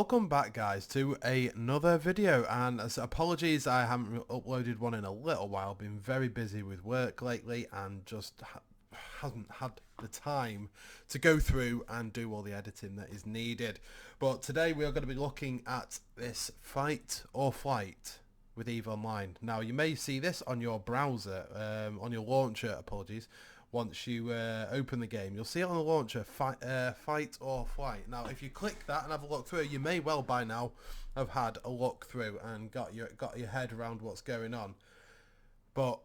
Welcome back guys to another video, and as apologies I haven't uploaded one in a little while. Been very busy with work lately and just hasn't had the time to go through and do all the editing that is needed. But today we are going to be looking at this Fight or Flight with EVE Online. Now you may see this on your browser, on your launcher, apologies. Once you open the game, you'll see it on the launcher, Fight or Flight. Now, if you click that and have a look through, you may well by now have had a look through and got your head around what's going on. But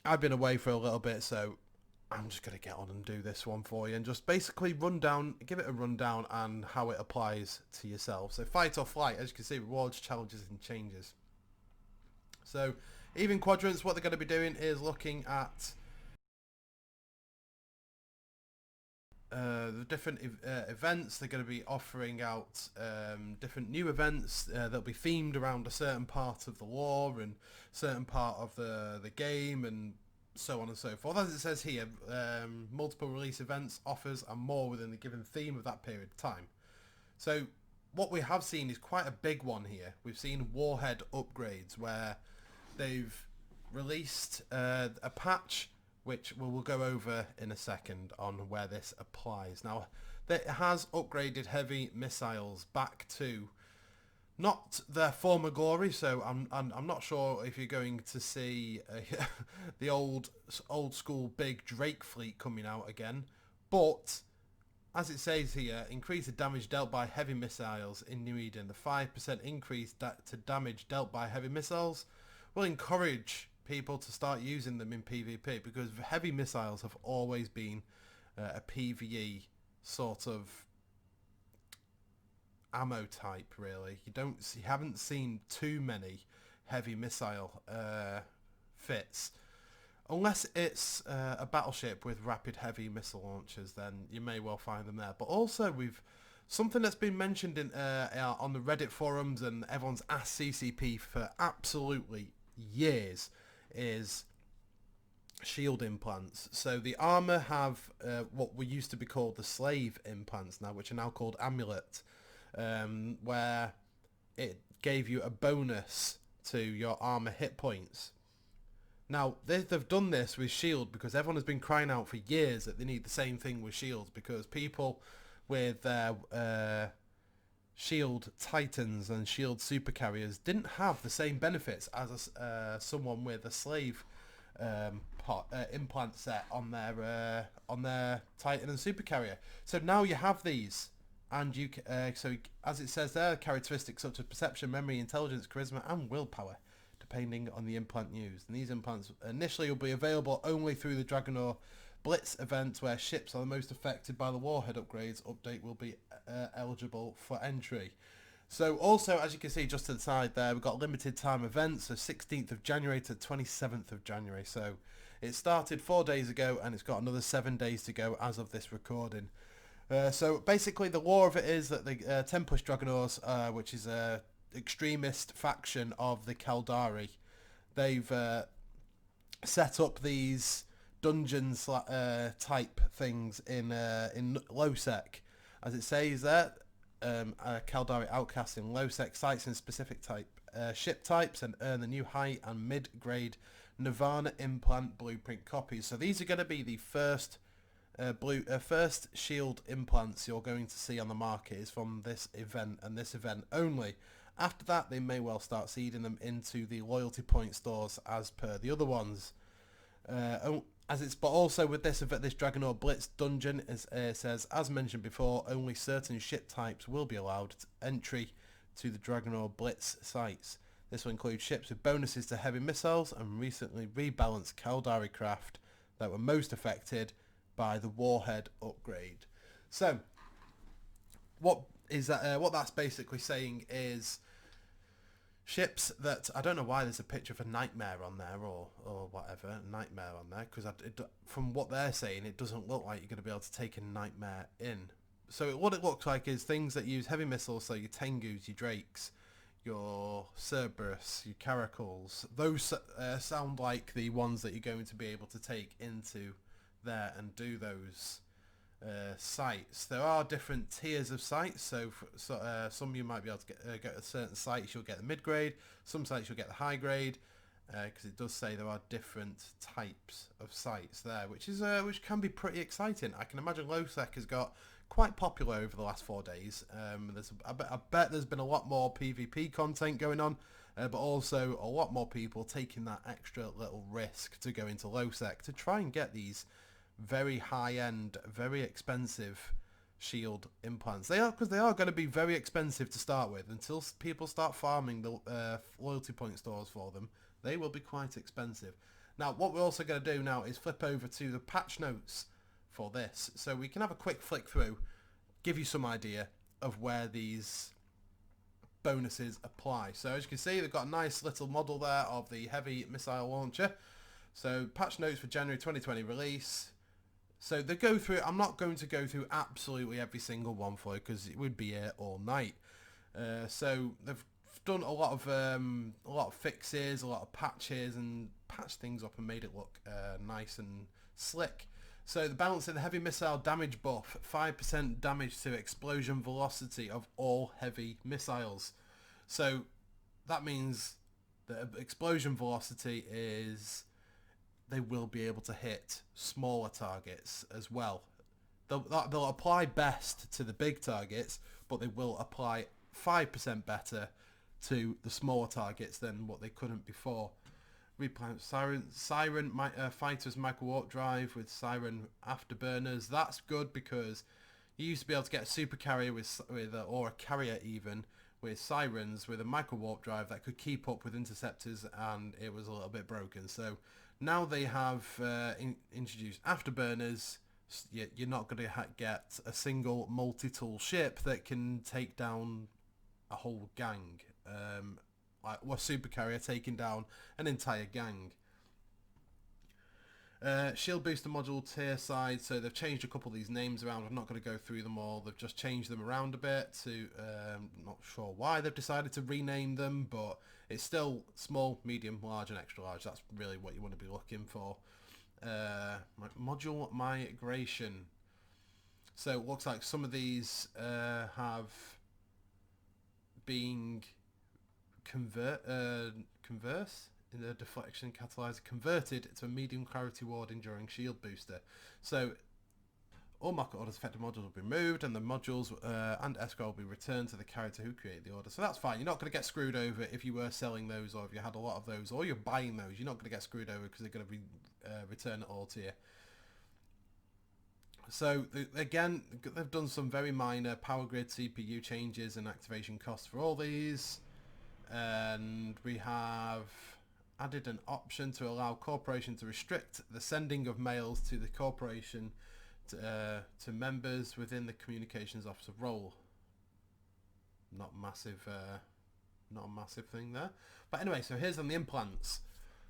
I've been away for a little bit, so I'm just going to get on and do this one for you and just basically give it a rundown on how it applies to yourself. So Fight or Flight, as you can see, rewards, challenges and changes. So even quadrants, what they're going to be doing is looking at the different events. They're going to be offering out different new events that'll be themed around a certain part of the lore and certain part of the game and so on and so forth. As it says here, multiple release events, offers and more within the given theme of that period of time. So what we have seen is quite a big one here. We've seen Warhead upgrades where they've released a patch which we'll go over in a second on where this applies. Now, it has upgraded heavy missiles back to not their former glory, so I'm not sure if you're going to see the old school big Drake fleet coming out again, but as it says here, increase the damage dealt by heavy missiles in New Eden. The 5% increase to damage dealt by heavy missiles will encourage people to start using them in PvP, because heavy missiles have always been a PvE sort of ammo type. Really, you haven't seen too many heavy missile fits, unless it's a battleship with rapid heavy missile launchers. Then you may well find them there. But also something that's been mentioned in on the Reddit forums, and everyone's asked CCP for absolutely years, is shield implants. So the armor have what we used to be called the slave implants now, which are now called amulet, where it gave you a bonus to your armor hit points. Now they've done this with shield because everyone has been crying out for years that they need the same thing with shields, because people with their shield titans and shield supercarriers didn't have the same benefits as someone with a slave implant set on their titan and supercarrier. So now you have these, and you so as it says there, characteristics such as perception, memory, intelligence, charisma and willpower depending on the implant used. And these implants initially will be available only through the Dragonor Blitz event, where ships are the most affected by the Warhead upgrades. Update will be eligible for entry. So also, as you can see just to the side there, we've got limited time events, so 16th of January to 27th of January. So it started 4 days ago and it's got another 7 days to go as of this recording. So basically the lore of it is that the Tempus Dragonors, which is a extremist faction of the Caldari, they've set up these dungeons type things in low-sec. As it says there, Caldari outcasts in low-sec sites in specific type ship types and earn the new high and mid-grade Nirvana implant blueprint copies. So these are going to be the first first shield implants you're going to see on the market is from this event and this event only. After that, they may well start seeding them into the loyalty point stores as per the other ones. But also with this Dragonor Blitz dungeon, it says, as mentioned before, only certain ship types will be allowed entry to the Dragonor Blitz sites. This will include ships with bonuses to heavy missiles and recently rebalanced Caldari craft that were most affected by the Warhead upgrade. So what that's basically saying is ships that, I don't know why there's a picture of a Nightmare on there or whatever, Nightmare on there, because from what they're saying, it doesn't look like you're going to be able to take a Nightmare in. So what it looks like is things that use heavy missiles, so your Tengus, your Drakes, your Cerberus, your Caracals, those sound like the ones that you're going to be able to take into there and do those sights. There are different tiers of sights, so, some you might be able to get a certain sights, you'll get the mid-grade, some sights you'll get the high-grade, because it does say there are different types of sights there, which can be pretty exciting. I can imagine Lowsec has got quite popular over the last 4 days. I bet there's been a lot more PvP content going on, but also a lot more people taking that extra little risk to go into Lowsec to try and get these very high-end, very expensive shield implants. They are, because they are going to be very expensive to start with. Until people start farming the loyalty point stores for them, they will be quite expensive. Now, what we're also going to do now is flip over to the patch notes for this, so we can have a quick flick through, give you some idea of where these bonuses apply. So as you can see, they've got a nice little model there of the heavy missile launcher. So patch notes for January 2020 release. So they go through, I'm not going to go through absolutely every single one for you because it would be here all night. So they've done a lot of fixes, a lot of patches, and patched things up and made it look nice and slick. So the balance in the heavy missile damage buff, 5% damage to explosion velocity of all heavy missiles. So that means that explosion velocity is, they will be able to hit smaller targets as well. They'll apply best to the big targets, but they will apply 5% better to the smaller targets than what they couldn't before. Replant Siren Fighters micro warp drive with Siren afterburners. That's good because you used to be able to get a super carrier or a carrier even with Sirens with a micro warp drive that could keep up with interceptors, and it was a little bit broken. So now they have introduced afterburners. You're not going to get a single multi-tool ship that can take down a whole gang. Like a super carrier taking down an entire gang. Shield booster module tier side, so they've changed a couple of these names around. I'm not going to go through them all. They've just changed them around a bit to, not sure why they've decided to rename them, but it's still small, medium, large and extra large. That's really what you want to be looking for. Module migration. So it looks like some of these have been converse in the deflection catalyzer converted to a medium clarity warding during shield booster. So all market orders affected modules will be removed, and the modules and escrow will be returned to the character who created the order. So that's fine. You're not going to get screwed over if you were selling those, or if you had a lot of those, or you're buying those. You're not going to get screwed over because they're going to be return it all to you. So again, they've done some very minor power grid CPU changes and activation costs for all these. And we have added an option to allow corporation to restrict the sending of mails to the corporation to members within the communications officer role. Not a massive thing there. But anyway, so here's on the implants.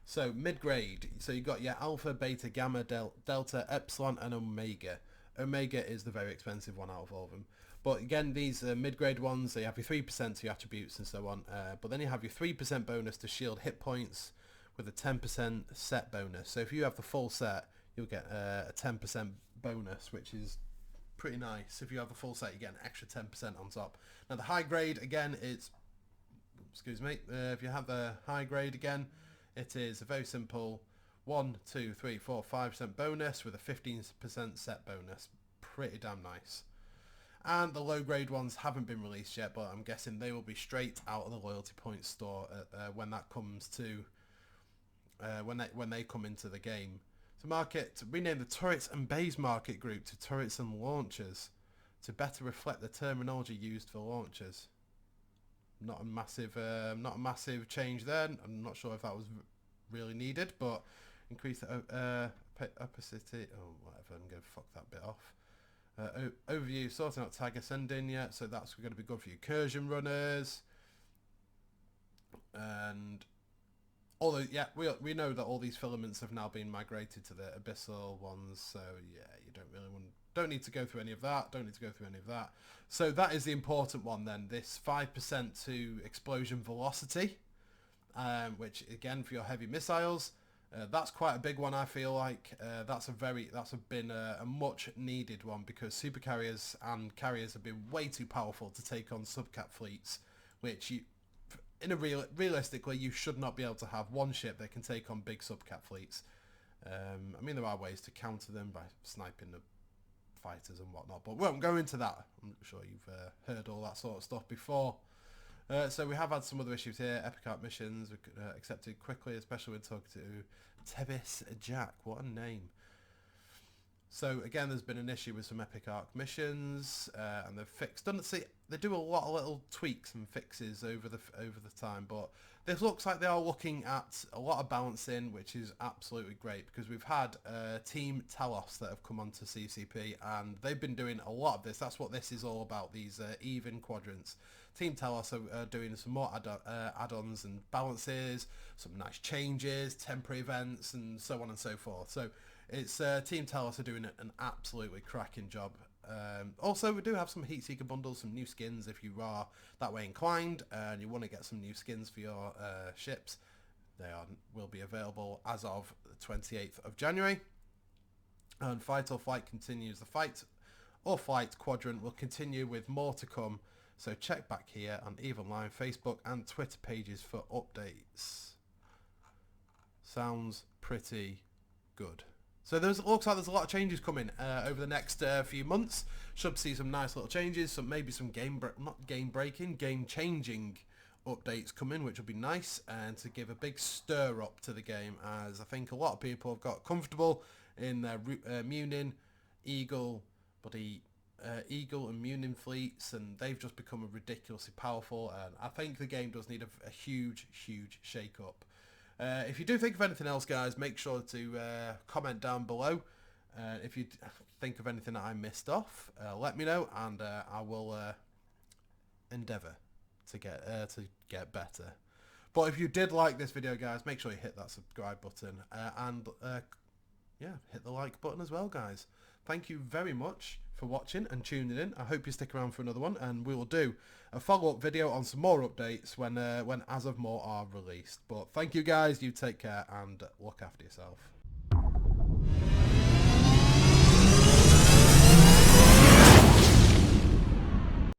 So mid-grade, so you got your alpha, beta, gamma, delta, epsilon and omega. Omega is the very expensive one out of all of them. But again, these mid-grade ones, they have your 3% to your attributes and so on. But then you have your 3% bonus to shield hit points with a 10% set bonus. So if you have the full set, you'll get a 10% bonus, which is pretty nice. If you have the full set, you get an extra 10% on top. Now the high grade, again, it's... Excuse me. If you have the high grade again, it is a very simple 1, 2, 3, 4, 5% bonus with a 15% set bonus. Pretty damn nice. And the low grade ones haven't been released yet, but I'm guessing they will be straight out of the loyalty point store when that comes to when they come into the game. To rename the turrets and bays market group to turrets and launchers to better reflect the terminology used for launchers. Not a massive change there. I'm not sure if that was really needed, but increase the opacity. Oh, whatever. I'm going to fuck that bit off. Overview, sorting out tag ascending yet, so that's going to be good for your incursion runners. And although, yeah, we know that all these filaments have now been migrated to the abyssal ones, so yeah, you don't need to go through any of that. So that is the important one then. This 5% to explosion velocity, which again for your heavy missiles. That's quite a big one. I feel like that's been a much needed one, because super carriers and carriers have been way too powerful to take on subcat fleets, which realistically you should not be able to have one ship that can take on big subcat fleets. I mean, there are ways to counter them by sniping the fighters and whatnot, but we won't go into that. I'm sure you've heard all that sort of stuff before. So we have had some other issues here. Epic Arc missions were accepted quickly, especially when talking to Tevis Jack. What a name. So again, there's been an issue with some Epic Arc missions, and they've fixed. They do a lot of little tweaks and fixes over the time, but this looks like they are looking at a lot of balancing, which is absolutely great, because we've had Team Talos that have come onto CCP, and they've been doing a lot of this. That's what this is all about, these even quadrants. Team Talos are doing some more add-ons and balances, some nice changes, temporary events, and so on and so forth. So it's Team Talos are doing an absolutely cracking job. Also, we do have some Heatseeker bundles, some new skins if you are that way inclined and you want to get some new skins for your ships. Will be available as of the 28th of January. And Fight or Flight continues. The Fight or Flight quadrant will continue with more to come. So check back here on EVE Online Facebook and Twitter pages for updates. Sounds pretty good. So looks like there's a lot of changes coming over the next few months. Should see some nice little changes, maybe some game-changing updates coming, which will be nice, and to give a big stir up to the game, as I think a lot of people have got comfortable in their Munin, Eagle and Munin fleets, and they've just become ridiculously powerful, and I think the game does need a huge shake-up. If you do think of anything else, guys, make sure to comment down below. If you think of anything that I missed off, let me know, and I will endeavour to get better. But if you did like this video, guys, make sure you hit that subscribe button and hit the like button as well, guys. Thank you very much for watching and tuning in. I hope you stick around for another one, and we will do a follow-up video on some more updates when As of More are released. But thank you, guys. You take care and look after yourself.